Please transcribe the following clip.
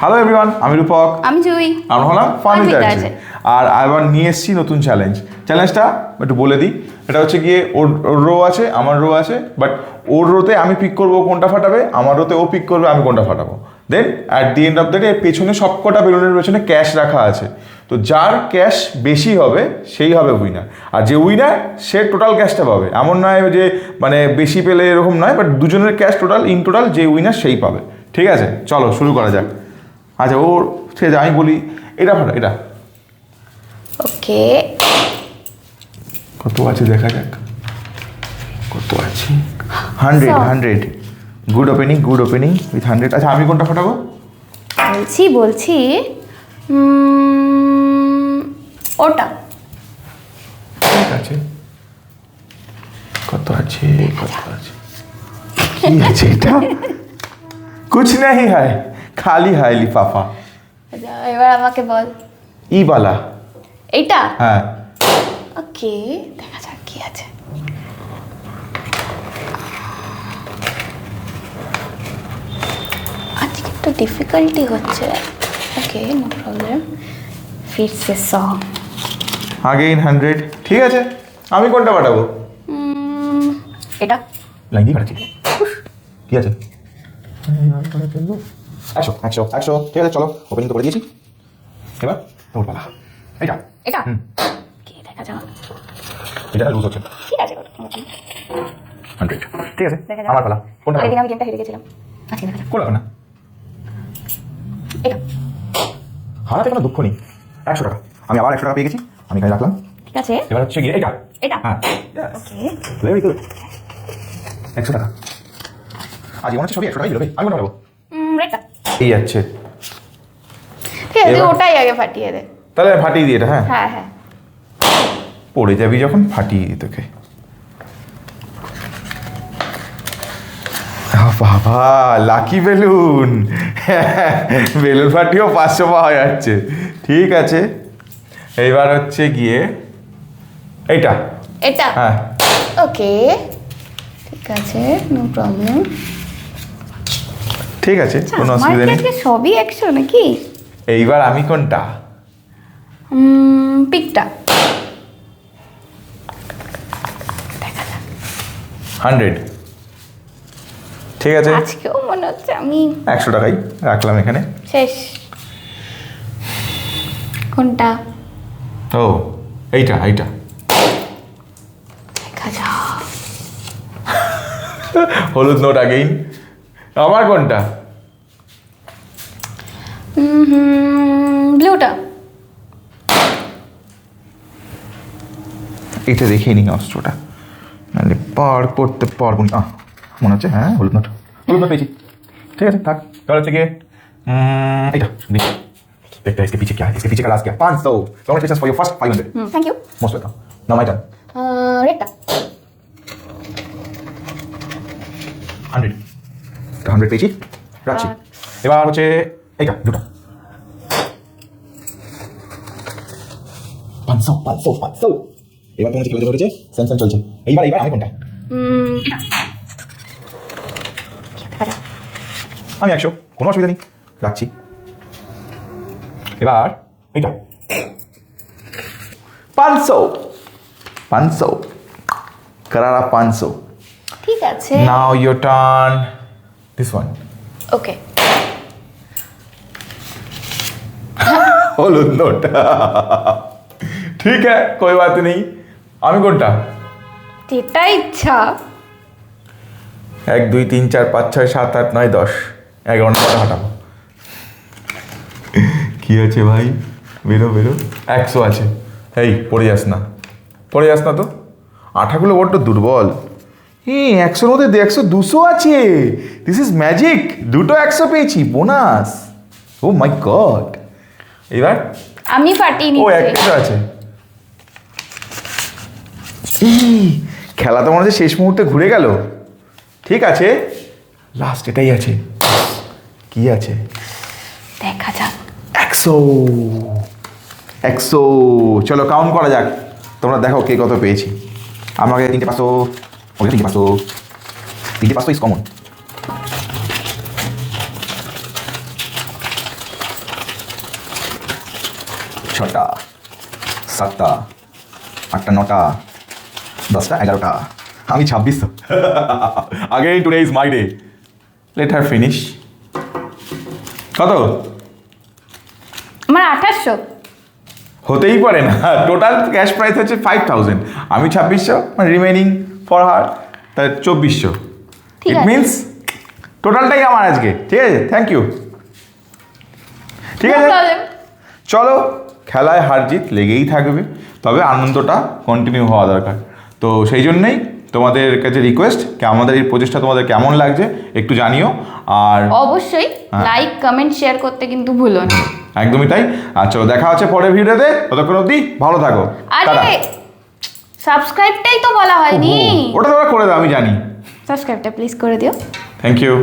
Hello everyone, আমি রূপক, আমি জুই, আমরা হলাম ফান উইথ আছে। আর আবার নিয়ে এসেছি নতুন চ্যালেঞ্জটা একটু বলে দিই। এটা হচ্ছে গিয়ে ওর রো আছে, আমার রো আছে, বাট ওর রোতে আমি পিক করবো কোনটা ফাটাবে, আমার রোতে ও পিক করবে আমি কোনটা ফাটাবো। Then at the end of the day পেছনে সবকটা বেলুনের পেছনে ক্যাশ রাখা আছে, তো যার ক্যাশ বেশি হবে সেই হবে উইনার। আর যে উইনার সে টোটাল ক্যাশটা পাবে, এমন নয় যে মানে বেশি পেলে এরকম নয়, বাট দুজনের ক্যাশ টোটাল যে উইনার সেই পাবে। ঠিক আছে, চলো শুরু করা যাক। আচ্ছা ওর ঠিক আছে, আমি বলি এটা ফাটা, এটা ওকে। কত আছে দেখা যাক, কত আছে। 100 গুড ওপেনিং উইথ 100। আচ্ছা আমি কোনটা ফাটাবো? বলছি ওটা। ঠিক আছে, কত আছে কি আছে এটা? কুছ নেই হয়, খালি হয় লিফাফা। এবার আমাকে বল। ই বালা এইটা? হ্যাঁ। ওকে, দেখা যাক কি আছে। আজকে একটু ডিফিকাল্টি হচ্ছে। ওকে, নো প্রবলেম। ফির সে 100। আগেইন 100। ঠিক আছে, আমি কোনটা ফাটাবো? এটা লাইন দিয়ে ফাটাচ্ছি। কি আছে? 100। ঠিক আছে, চলো ওপেনিং তো করে দিয়েছি, এবার তোর পালা। এটা এটা কি দেখা যাক। এটা লুজ হচ্ছে। ঠিক আছে, 100। ঠিক আছে, দেখা যাক। আমার পালা। কোনটা আগের দিন আমি গেমটা হেরে গেছিলাম। আজকে দেখা যাক। কোন ব্যাপার না, এটা হারাতে কোনো দুঃখ নেই। 100 টাকা, আমি আবার 100 টাকা পেয়ে গেছি, আমি এখানে রাখলাম। ঠিক আছে, এবার হচ্ছে গিয়ে এটা। এটা হ্যাঁ, ওকে। Very good. 100 টাকা। আজ মনে হচ্ছে সবই 100 টাকাই দিল ভাই, আমি কোনটা পাবো? এটা এই যাচ্ছে। ঠিক আছে, এবার- ওটাই আগে ফাটিয়ে দে। তাহলে ফাটিয়ে দিই এটা। হ্যাঁ, হ্যাঁ হ্যাঁ, পড়ে যাবি যখন ফাটিয়ে দিই তোকে। বাবা লাকি বেলুন, বেলুন ফাটিয়েও 500 পাওয়া যাচ্ছে। ঠিক আছে, এইবার হচ্ছে গিয়ে এইটা। এটা হ্যাঁ, ওকে, ঠিক আছে, নো প্রবলেম। ঠিক আছে, কোনো আমার অসুবিধা কি নেই। আজকে সবই 100 নাকি? এইবার আমি কোনটা? পিকটা 100। ঠিক আছে, আজকেও মনে হচ্ছে আমি 100 টাকাই রাখলাম এখানে। শেষ। কোনটা? ও এইটা দেখা যাক। হলুদ নোট আগেইন। আমার কোনটা? ব্লুটা। এটা দেখে নিই অস্ত্রটা, নাহলে পার করতে পারবো না। মনে হচ্ছে হ্যাঁ হলুদ নোট পেয়েছি। ঠিক আছে থাক, তাহলে হচ্ছে গিয়ে এইটা দেখি। देखते हैं इसके पीछे का राज क्या। 500। Congratulations for your first 500। Thank you. Most welcome. Now my turn। রেডটা 100। 100 পেয়েছি, রাখছি। এবার হচ্ছে এইটা দুটো। 500। এবার তোমার খেলে ধরেছে, স্যামসাং চলছে। এইবার আমি কোনটা? আমি 100, কোনো অসুবিধা নেই, রাখছি। এবার এইটা 500 करारा 500। ঠিক আছে, Now your turn, this one। ওকে। হলুদ নোট। ঠিক है, कोई बात नहीं। আমি কোনটা? যেটা ইচ্ছা। 1 2 3 4 5 6 7 8 9 10 11 টাকা হাঁটাবো। কি আছে ভাই, বেরো 100 আছে। এই পড়ে যাস না তো, আঠাগুলো বড্ড দুর্বল। 100-র মধ্যে 100 200 আছে। This is magic. দুটো 100 পেয়েছি বোনাস। ও মাই গড। এবার আমি ফাটিয়ে ও নিচ্ছি। একটা আছে। খেলা তো মনে হচ্ছে শেষ মুহূর্তে ঘুরে গেল। ঠিক আছে, লাস্ট এটাই আছে। কি আছে? দেখা যাক। 100। চলো কাউন্ট করা যাক, তোমরা দেখো কে কত পেয়েছি। আমাকে 3টে 500, ওকে 3টে 500। 3টে 500 ইজ কমন। 6টা 7টা 8টা 9টা 10টা 11টা আমি 26 Again, today is my day. Let her finish. কত? আমার 2800। হতেই পারে না, টোটাল ক্যাশ প্রাইস হচ্ছে 5000, আমি 2600, মানে রিমেনিং ফর হার তাই 2400। ঠিক ইট আছে। মিনস টোটালটাই আমার আজকে, ঠিক আছে, থ্যাংক ইউ। ঠিক No আছে, problem. চলো, খেলায় হার জিত লেগেই থাকবে, তবে আনন্দটা কন্টিনিউ হওয়া দরকার। তো সেই জন্যই তোমাদের কাছে রিকোয়েস্ট, আমাদের এই প্রচেষ্টা তোমাদের কেমন লাগছে একটু জানিও। আর অবশ্যই হ্যাঁ। লাইক কমেন্ট শেয়ার করতে কিন্তু ভুলো না। একদমই তাই। আর চলো, দেখা হচ্ছে পরের ভিডিওতে, ততক্ষণ অবধি ভালো থাকো। টাটা। আরে সাবস্ক্রাইবটাই তো বলা হয়নি। ওটা তোমরা করে দাও, আমি জানি। সাবস্ক্রাইবটা প্লিজ করে দিও। Thank you.